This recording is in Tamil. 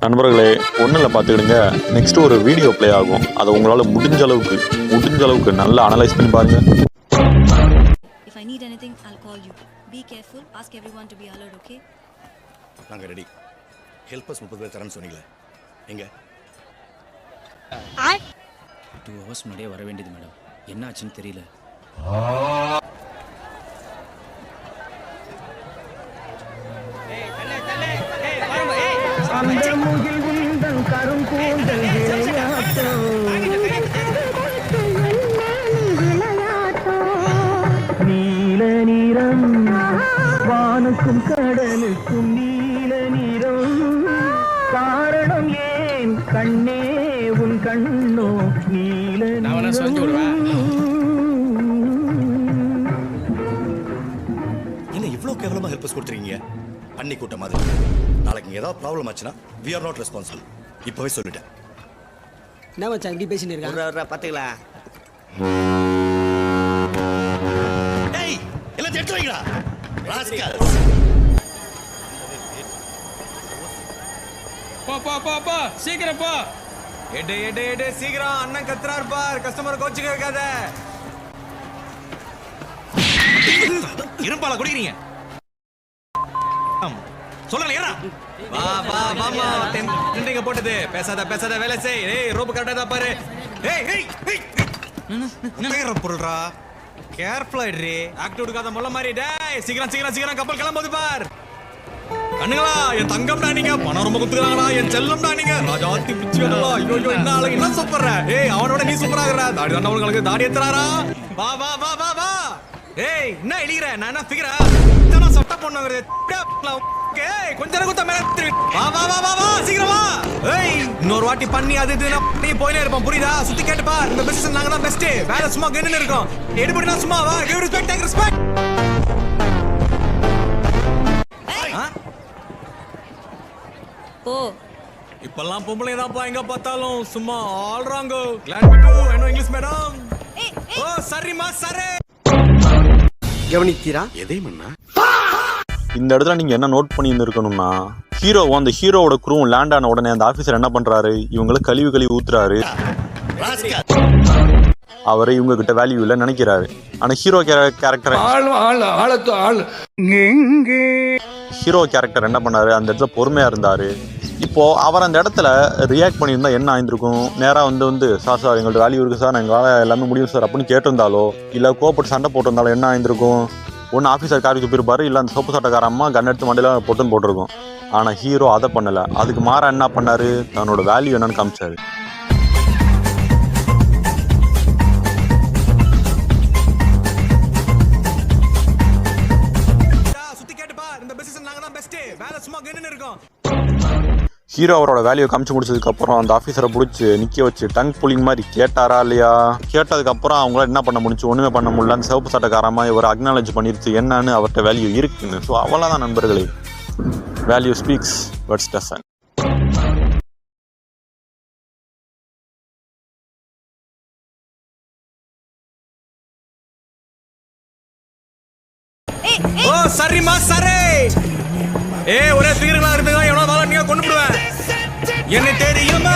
நண்பர்களே, ஒன்றும் இல்லை, பார்த்துக்கிடுங்க. நெக்ஸ்ட் ஒரு வீடியோ ப்ளே ஆகும். அதை உங்களால் முடிஞ்ச அளவுக்கு நல்லா அனலைஸ் பண்ணி பாருங்க. If I need anything, I'll call you. Be careful. Ask everyone to be alert, okay? நாங்க ரெடி. ஹெல்பர்ஸ் 30 பேர் தரேன்னு சொன்னீங்களே, எங்க? 2 hours முன்னாடியே வர வேண்டியது மேடம். என்ன ஆச்சுன்னு தெரியல. அந்த முகில் உந்தன் கருங்கூந்தல் நீல நிறம் வானுக்கும் கடலுக்கும் நீல நிறம் காரணம் ஏன் கண்ணே உன் கண்ணோ நீல என்ன இவ்வளோ கேவலமாக ஹெல்பர்ஸ் கொடுத்துருக்கீங்க? அன்னி கூட்ட மாதிரி. நாளைக்கு ஏதாவது ப்ராப்ளம் ஆச்சுன்னா we are not responsible. இப்போவே சொல்லிட்டேன். என்ன மச்சான் இப்படி பேசிட்டு இருக்கான்? பாத்துக்கலாம். டேய், எல்லாம் எடுத்து வைங்கடா. ராஸ்கல்ஸ். பா சீக்கிரம் பா. எடு சீக்கிரம். அண்ணன் கத்துறார் பார். கஸ்டமர் கோச்சிக்க வைக்காத. இரும்பால குடிக்கிறீங்க. சொல்லுங்க ஏறா. வா டெண்டிங்க போட்டது. பேசாத வேலை செய். ஏய் ரோப் கரெக்ட்டா தான் பாரு. ஏய் என்ன பொருள்ரா. கேர்ஃபுல்லா இரு. ஆக்ட் எடுக்காத முள்ள மாதிரி. டேய் சீக்கிரம் கப்பல் கிளம்புது பார். கண்ணுங்களா, என் தங்கம்டா நீங்க. பணம் ரொம்ப குத்துறாங்களா. என் செல்லம்டா நீங்க. ராஜாத்தி பிச்சுடா. ஐயோ என்ன ஆளு என்ன சூப்பர்ரா. ஏய் அவனோட நீ சூப்பராகறா. தாடி தண்டவங்களுக்கு தாடி ஏத்துறாரா. வா. ஏய் என்ன எலிங்கற. நான் என்ன ஃபிகரா. இத்தனை சட்ட பொண்ணுங்கறது. ஏய் கொஞ்ச நேரம் குத்த மேல திரும்பி. வா சீக்கிரம் வா. ஏய் இன்னொரு வாட்டி பண்ணி அது நீ போயினே இருப்போம். புரியுதா? சுத்தி கேட்டு பார். இந்த பிசினஸ் நாங்க தான் பெஸ்ட். வேலை சும்மா கென்னு இருக்கோம். எடுபடினா சும்மா வா. Give respect, take respect. போ. இப்பெல்லாம் பொம்பளை தான்ப்பா எங்க பார்த்தாலும் சும்மா ஆல்றாங்க. Glad me to I know English madam. ஓ சரிமா சரே. கவனித்தீரா? எதை மண்ணா? இந்த இடத்துல நீங்க என்ன நோட் பண்ணி இருந்திருக்கணும்னா, அந்த ஹீரோவோட குரூவும் லேண்ட் ஆன உடனே அந்த ஆபீசர் என்ன பண்றாரு, இவங்களுக்கு கழிவு ஊத்துறாரு. அவரை இவங்க கிட்ட வேல்யூ இல்ல நினைக்கிறாரு. ஆனா ஹீரோ கேரக்டர் என்ன பண்ணாரு, அந்த இடத்துல பொறுமையா இருந்தாரு. இப்போ அவர் அந்த இடத்துல ரியாக்ட் பண்ணியிருந்தா என்ன ஆயிருந்திருக்கும்? நேரா வந்து சார் எங்கள்ட்ட வேல்யூ இருக்கு சார், எங்களால் எல்லாமே முடியும் சார் அப்படின்னு கேட்டிருந்தாலோ, இல்லை கோப்பட்டு சண்டை போட்டிருந்தாலோ என்ன ஆயிருந்திருக்கும்? ஒன்று ஆஃபீஸர் காரி துப்பிருப்பாரு, இல்லை அந்த சோப்பு சட்டக்காரம்மா கன் எடுத்து மண்டையில பொட்டுன்னு போட்டிருக்கும். ஆனால் ஹீரோ அதை பண்ணலை. அதுக்கு மாற என்ன பண்ணாரு, தன்னோட வேல்யூ என்னன்னு காமிச்சாரு. ஹீரோ அவரோட வேல்யூ காமிச்சு முடிச்சதுக்கப்புறம் அந்த ஆஃபீஸரை பிடிச்சி நிற்க வச்சு டங் புலிங் மாதிரி கேட்டாரா இல்லையா? கேட்டதுக்கப்புறம் அவங்களால என்ன பண்ண முடிச்சு? ஒன்றுமே பண்ண முடியல. அந்த சிவப்பு சட்டக்காரமாக இவர் அக்னாலஜ் பண்ணிருச்சு என்னன்னு, அவர்கிட்ட வேல்யூ இருக்குன்னு. ஸோ அவ்வளோதான் நண்பர்களே. Value speaks, words doesn't. ஓ சரிமா சரே. ஒரே ஃபிகர்களா இருக்குங்க. எவ்வளோ வாழ நீங்க கொண்டு போடுவேன். என்ன தெரியுமா?